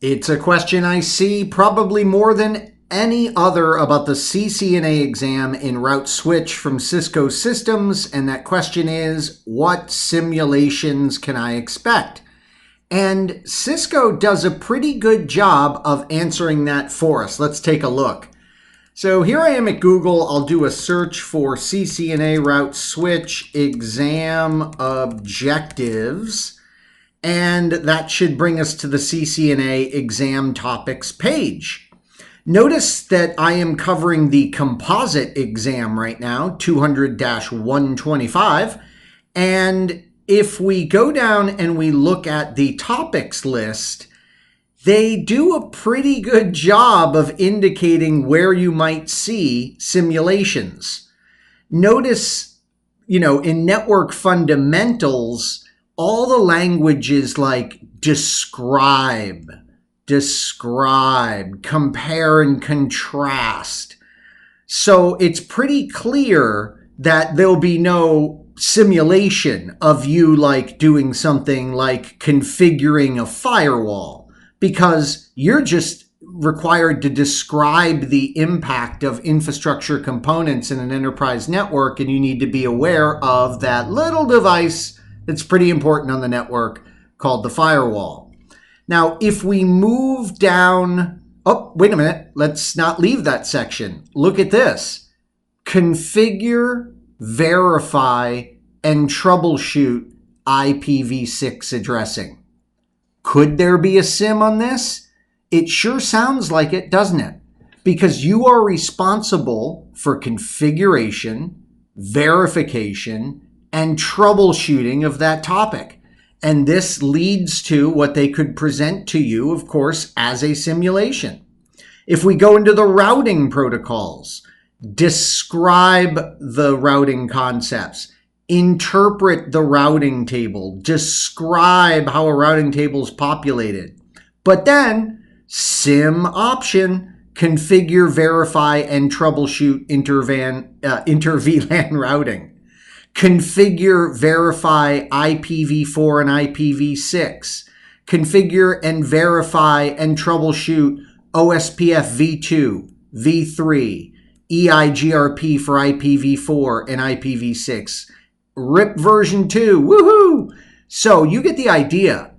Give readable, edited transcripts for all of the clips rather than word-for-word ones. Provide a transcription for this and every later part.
It's a question I see probably more than any other about the CCNA exam in route switch from Cisco Systems, and that question is, what simulations can I expect? And Cisco does a pretty good job of answering that for us. Let's take a look. So here I am at Google. I'll do a search for CCNA route switch exam objectives. And that should bring us to the CCNA exam topics page. Notice that I am covering the composite exam right now, 200-125. And if we go down and we look at the topics list, they do a pretty good job of indicating where you might see simulations. Notice, in network fundamentals, all the language is like describe, compare and contrast. So it's pretty clear that there'll be no simulation of you like doing something like configuring a firewall, because you're just required to describe the impact of infrastructure components in an enterprise network, and you need to be aware of that little device that's pretty important on the network called the firewall. Now, if we move down, oh, wait a minute, let's not leave that section. Look at this. Configure, verify, and troubleshoot IPv6 addressing. Could there be a sim on this? It sure sounds like it, doesn't it? Because you are responsible for configuration, verification, and troubleshooting of that topic. And this leads to what they could present to you, of course, as a simulation. If we go into the routing protocols, describe the routing concepts, interpret the routing table, describe how a routing table is populated. But then, sim option, configure, verify, and troubleshoot inter-VLAN routing. Configure, verify IPv4 and IPv6. Configure and verify and troubleshoot OSPF v2, v3, EIGRP for IPv4 and IPv6. RIP version 2, woohoo! So you get the idea.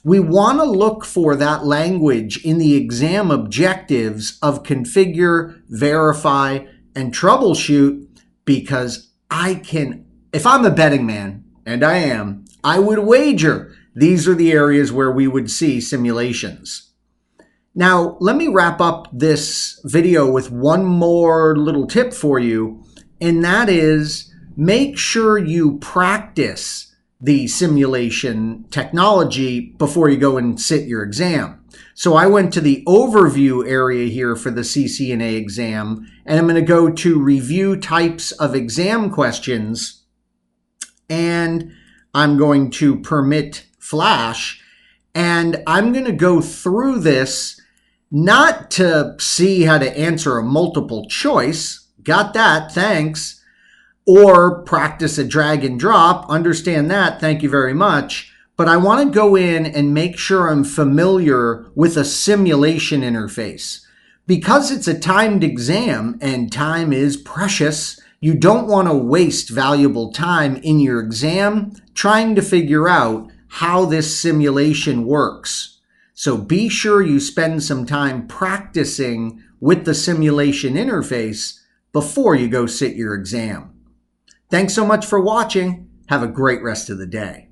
We want to look for that language in the exam objectives of configure, verify, and troubleshoot, because if I'm a betting man, and I am, I would wager these are the areas where we would see simulations. Now, let me wrap up this video with one more little tip for you, and that is make sure you practice the simulation technology before you go and sit your exam. So I went to the overview area here for the CCNA exam, and I'm going to go to review types of exam questions. And I'm going to permit flash, and I'm going to go through this not to see how to answer a multiple choice, got that, thanks, or practice a drag and drop, understand that, thank you very much, but I want to go in and make sure I'm familiar with a simulation interface. Because it's a timed exam and time is precious, you don't want to waste valuable time in your exam trying to figure out how this simulation works. So be sure you spend some time practicing with the simulation interface before you go sit your exam. Thanks so much for watching. Have a great rest of the day.